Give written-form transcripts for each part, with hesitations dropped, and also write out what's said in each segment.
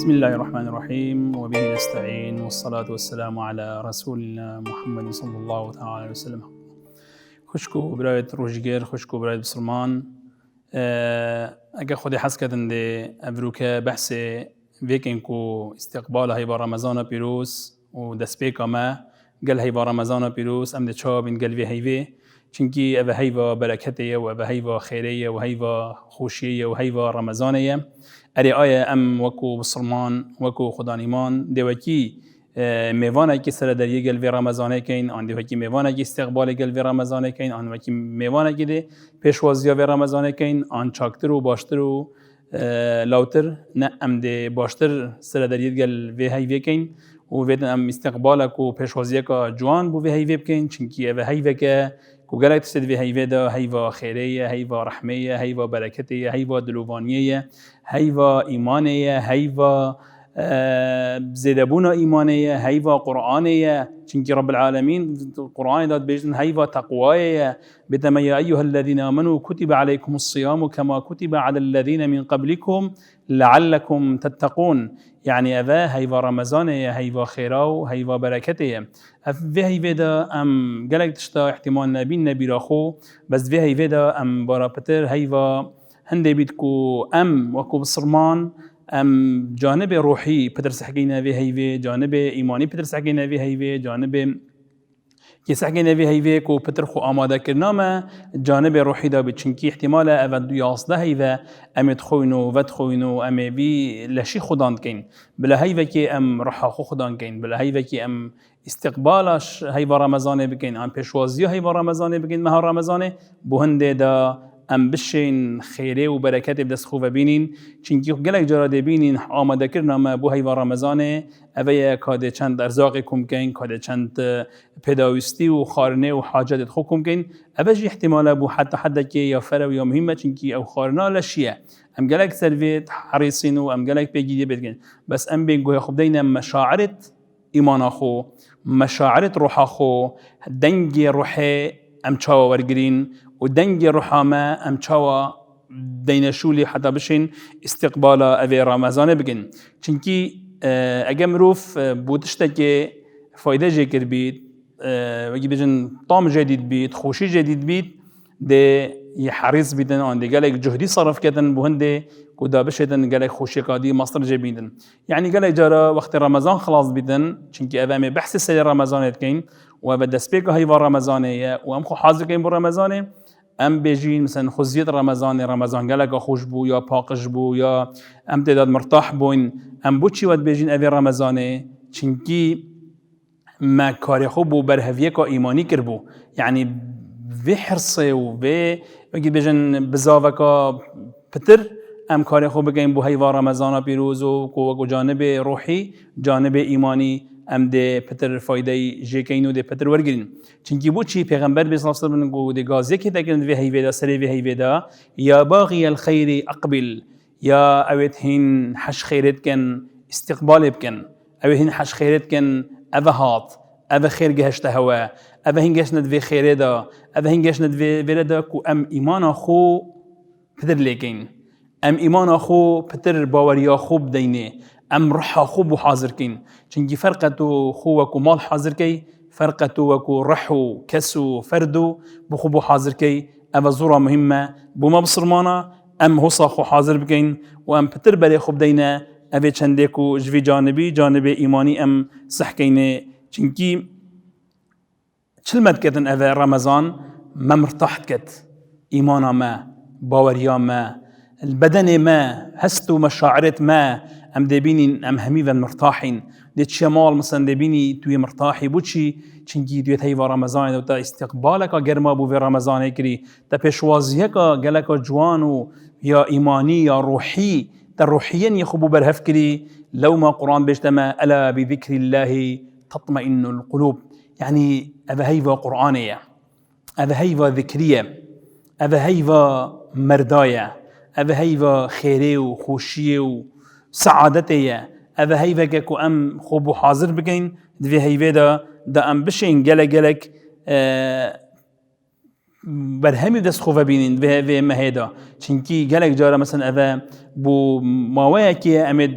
بسم الله الرحمن الرحيم وبه نستعين والصلاة والسلام على رسولنا محمد صلى الله تعالى عليه وسلم. خوشكو براية روجيجر خوشكو براية بسلمان. اگه خودی حس کردن ده افروکه بحث ویکن کو استقبال هیوا رمضان پیروز و دسپیکا ما قال هیوا رمضان پیروز ام ده چابین قال وی هیوی چنکی اوه هیوا برکتیه و اوه هیوا خیریه و هیوا خوشیه و هیوا رمضانیه. اری آیا ام وکو بسلمان وکو خدا نیمان دوکی میوانه که سر دریه گل وی رمضانه کین آن دوکی میوانه که استقبال گل وی رمضانه کین آن وکی میوانه که ده پیشوازی وی رمضانه کین آن چاکتر و باشتر و لاوتر نه ام ده باشتر سر دریه گل وی هیوی کین و ویدن ام استقبال کو پیشوازی کا جوان بو وی هیوی بکین چنکی اوه هیوی که کو گلک تسد وی هیوی دا هیوا خیریه هیوا رحمیه هیوا برکتیه هیوا دلوانیه هیوا ایمانیه هیوا زیدبونا ایمانیه هیوا قرآنیه چنکی رب العالمین قرآن داد بیشتن هیوا تقوایه بتما یا ایها الذین آمنوا کتب علیکم الصیام کما کتب علی الذین من قبلکم لعلکم تتقون. يعني أذا هيوا رمضانية هيوا خيراو هيوا بركتية في هيدا أم جلك تشتا احتمال نبين نبي راخو بس في هيدا أم برابتر هيوا هندي بيتكو أم وكو بصرمان أم جانب روحي بترس حكينا في هيدا جانب إيماني بترس حكينا في هيدا جانب كيس حكينا في هيدا كو بترخو آماده كرنامه جانب روحي دا بتشنكي احتمال أفد ياصده هيدا أم تخوينو ودخوينو أم بي لشي خدان كين بلا هيدا كي أم رحا خو خدان كين بلا هيدا كي أم استقبالش هيدا رمضان بكين أم بشوازيو هيدا رمضان بكين مها رمضان بوهنده دا ام بشین خیره و برکت بدست خوب بینین چنکی گلک جراده بینین آماده کرنا ما بو هیوا رمضانه اوه کاده چند ارزاقی کم کن کاده چند پداوستی و خارنه و حاجت خوب کم کن اوه جی احتماله بو حتی که یا فره و یا مهمه چنکی او خارنه لشیه ام گلک سرویت حریصین و ام گلک بگیده بدگن بس ام بین گوه خوب دین مشاعرت ایمان خو مشاعرت روح خو دنگ روح ام چاوا ورگرین و دنگ روحامه ام چاوا دینشولی حتی بشین استقبالا اوی رمضان بگن چنکی اگه مروف بودشتا که فایده جکر بید وگی بجن طعم جدید بید خوشی جدید بید ده يحرص بيدن آن ده قالك جهدي صرف كدن بهنده كودا بشدن قالك خوشي قادي مصدر جبيدن يعني قالك جرى وقت رمضان خلاص بيدن چونكي أبامي بحث سنة رمضان يتكين وبدا سبيكو هيوا رمضانية وامخو حاضر كين برمضاني ام بيجين مثلا خزيت رمضان قالك خوش بو يا باقش بو يا ام تداد مرتاح بوين ام بوچي ود بيجين أبي رمضاني چونكي ما كاري خوب بو برهفيه كا إيماني كربو يعني في حرصه و في بيجن بزاوكا بتر ام كاري خوب بگين بو هيوا رمضان بيروز و جانب روحي جانب إيماني ام ده پتر فایده جکینو ده پتر ورگرین چنکی بود چی پیغمبر بیس نفسر بنگو ده گازه که دکرند وی هیویدا سری وی هیویدا یا باغی الخیر اقبل یا اوید هین حش خیرت کن استقبال بکن اوید هین حش خیرت کن اوه هات اوه خیر گهشت هوا اوه هین گشند وی خیره دا اوه هین گشند وی دا کو ام ایمان خو پتر لیکین ام ایمان خو پتر باوریا خوب دینه ام روح خوب و حاضر کین چنگی فرقتو خوک و مال حاضر کی فرقتو وکو روح و کس و فردو بخوب و حاضر کی اما زورا مهمه بو ما بصرمانا ام حصا خو حاضر بکین و ام پتر بری خوب دینا اوی چنده کو جوی جانب ایمانی ام صح کینه چنگی چلمت کتن اوی رمضان ما مرتاحت کت ایمانا ما باوریا ما البدن ما هستو مشاعرت ما ام دبینین ام همیون مرتاحین دیت شمال مثلا دبینی توی مرتاحی بودشی چنگی دویت هیوا رمضان دو تا استقبالک گرما بو رمضان کری تا پیشوازیه کا گلک جوانو یا ایمانی یا روحی تا روحیین یخبو برهف کری لو ما قرآن بجتما الا بذكر الله تطمئن القلوب يعني اذا هيوا قرآنية اذا هيوا ذكرية اذا هيوا مرداية اذا هيوا خيري وخوشية وسعادتية اذا هيوا كو ام خوب حاضر بكين دفي هيوا دا ام بشين جلك برهمی دست خوفه بینین و مهدا چنکی گلک جاره مثلا اذا بو ماوی که امید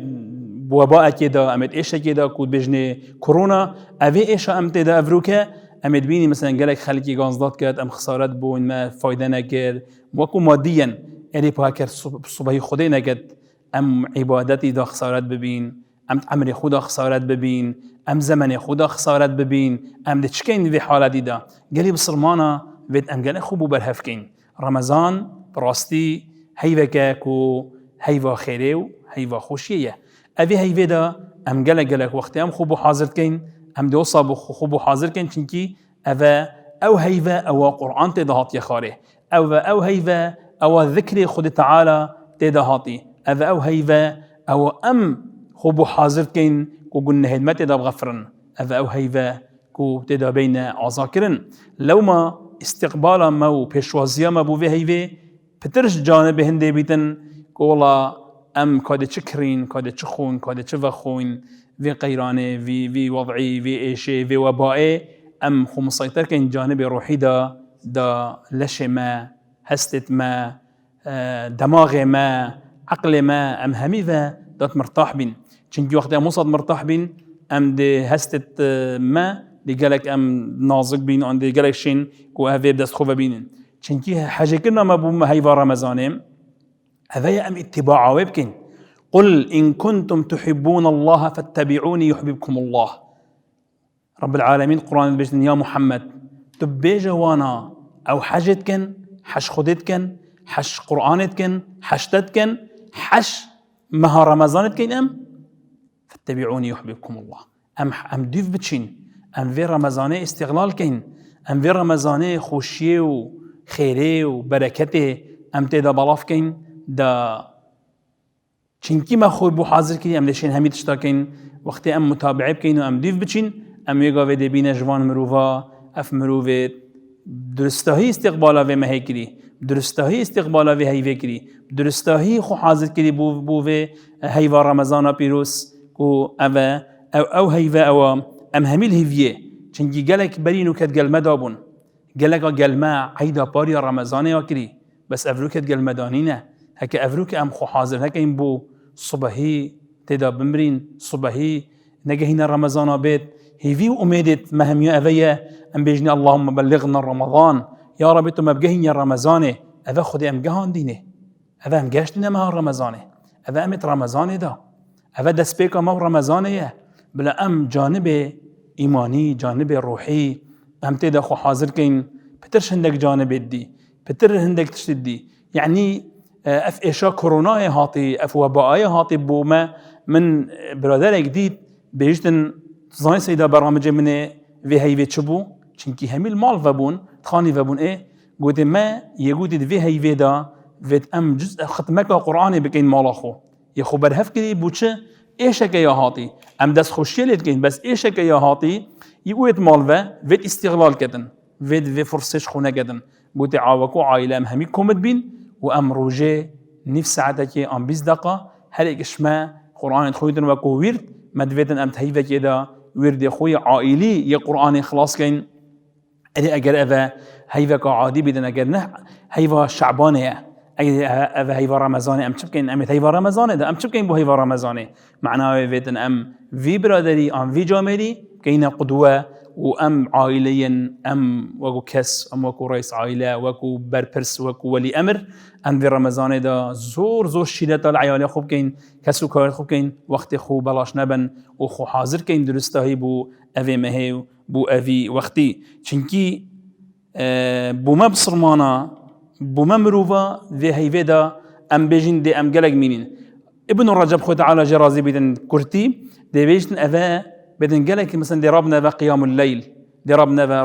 وباء كده أمد إيش كده كود بجني كورونا أبي إيش أمت ده أفروكا أمد بيني مثلا قالك خليكي جانزدات كات أم خسارات بون ما فايدة نكر وكو ماديا اللي بهاكر صبحي خدي نكت أم عبادتي ده خسارات ببين أم عمري خدا خسارات ببين أم زمني خدا خسارات ببين أم دتشكين في حالة دي ده قالي بصرمانة بيت أم قال خبو برهفكين رمضان براستي هيفكا كو هيفا خيريو هيفا خوشية أبي هيفدا أم قالك وقت أم خبو حاضر كين أم دوصا خبو حاضر كين چنكي أفا أو هيفا أو قرآن تدهات يخاره أو هيفا أو ذكر خد تعالى تدهاتي أفا أو هيفا أو أم خبو حاضر كين كو قلنا هدمت تدا بغفرن أفا أو هيفا كو تدا بين عذاكرن لو ما استقبالا ما و پیشوازیا ما بو هیوی پترش جانب هنده بیتن کولا ام کاد چکرین کاد چخون کاد چوخون وی قیرانه وی وضعی وی ایشه وی وبائه ام خو مسيطر کن جانب روحی دا لش ما هستت ما دماغ ما عقل ما ام همی و دات مرتاح بین چنکی وقت مصد مرتاح بین ام ده هستت ما دی گلک ام نازک بین آن دی گلک شین کو هفه بدست خوب بینن چنکی حاجه کنا ما بوم هیوا رمضانم هذا ام اتباع ويبكن قل إن كنتم تحبون الله فاتبعوني يحببكم الله رب العالمين قرآن بيجن يا محمد تبيج وانا أو حاجتكن حش خدتكن حش قرآنتكن حشتتكن حش مها رمضانتكن فاتبعوني يحببكم الله أم ديف بتشين أم في رمضانه استغلال كين أم في رمضانه خوشيه وخيره وبركته أم تدا بلاف كين دا چنکی ما خوب حاضر کنی ام دشین همی تشتا کن وقتی ام متابعه بکن و ام دیو بچین ام یگاوه دی بین جوان مروفا اف مروفه درستاهی استقبالا و مهی کری درستاهی استقبالا و هیوه کری درستاهی خو حاضر کری بو و هیوا رمضان پیروس کو او هیوه او ام همیل هیویه چنکی گلک برینو کد گلمه دابون گلک گلمه عیدا پاری رمضان یا کری بس افروکت گلمه دانینه هكا أفروك أم خو حاضر هكا ينبو صباحي تدا بمرين صباحي نجهنا رمضان بيت هيفي أميدت مهمية أفيا أم بيجني اللهم بلغنا رمضان يا رب تو مبجهين رمضان أفا خدي أم جهان دينه أفا أم جاشتنا مها رمضان أفا أمت رمضان دا أفا دسبيك ما رمضان يا بلا أم جانب إيماني جانب روحي أم تدا خو حاضر كين بترش هندك جانب دي بتر هندك تشتدي يعني اف اشا كورونا هاتي اف وباء هاتي بوما من برادر جديد بيجتن زاين سيدا برامج من في هيفي تشبو چنكي همي المال فبون تخاني فبون ايه قلت ما يقول في هيفي دا فيت ام جزء ختمك قراني بكين مالاخو يخو برهف كدي بوچه ايش يا هاتي ام دس خوشيلت كين بس ايش يا هاتي يقول مال فيت استغلال كدن فيت في فرصش خونه كدن قلت عاوكو عائله همي كومت بين وأم روجي نفس عادك أم 20 دقيقة هل إشما قرآن خويتن وكو ورد مدفتن أم تهيفة كده ورد خوي عائلي يا قرآن خلاص كين أدي أجر أفا هيفا كعادي بدن أجر نه هيفا شعبانية أفا هيفا رمضان أم شبكين أم هيفا رمضان ده أم شبكين بو هيفا رمضان معناه فتن أم في برادري أم في جامري كينا قدوة وأم عائليا أم وكو كس أم وكو رئيس عائلة وكو بربرس وكو ولي أمر أم في رمضان دا زور شدة العيال خوب كين كسو كارت خوب كين وقت خو بلاش نبن وخو حاضر كين درستاهي بو أفي مهي بو أفي وقتي چنكي بو ما بصرمانا بو ما مروفا ذي هيفي دا أم بيجين دي أم قلق مينين ابن الرجب خو تعالى جرازي بيدن كرتي دي بيجتن أفا بدن قالك مثلا دي رابنا قيام الليل دي رابنا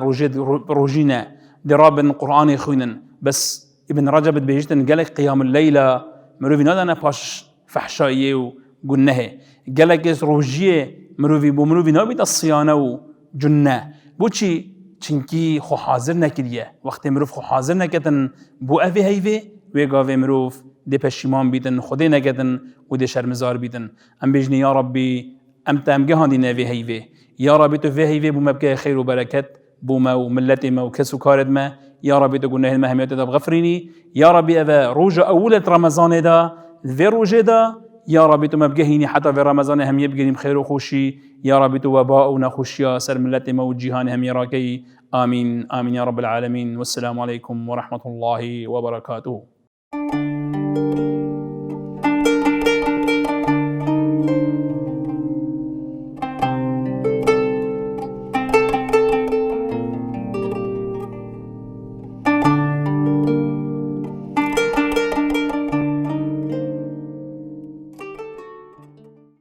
روجينا دي رابنا قرآن يخوينن بس ابن رجب بيجتن قالك قيام الليل مروفي نادنا باش فحشاية وقلناه قالك روجيه مروفي بو مروفي نابد الصيانة وجنة بوشي چنكي خو حاضر نكريه وقت مروف خو حاضر نكتن بو أفي هيفي ويقاوي مروف دي پشیمان بیدن خودی نگدن و دي شرمزار بیدن ام بيجني يا ربي أم جهاني نافي هيفي يا ربي تفي هيفي بوما بكي خير وبركات بوما وملتي ما وكسو كارد ما يا ربي تقولنا المهمات دا بغفريني يا ربي أذا روجة أولة رمضان دا ذي روجة دا يا ربي تو ما بقهيني حتى في رمضان هم يبقيني بخير وخوشي، يا ربي تو وباء ونخوشيا سر ملتي موجهان هم يراكي. آمين آمين يا رب العالمين. والسلام عليكم ورحمة الله وبركاته.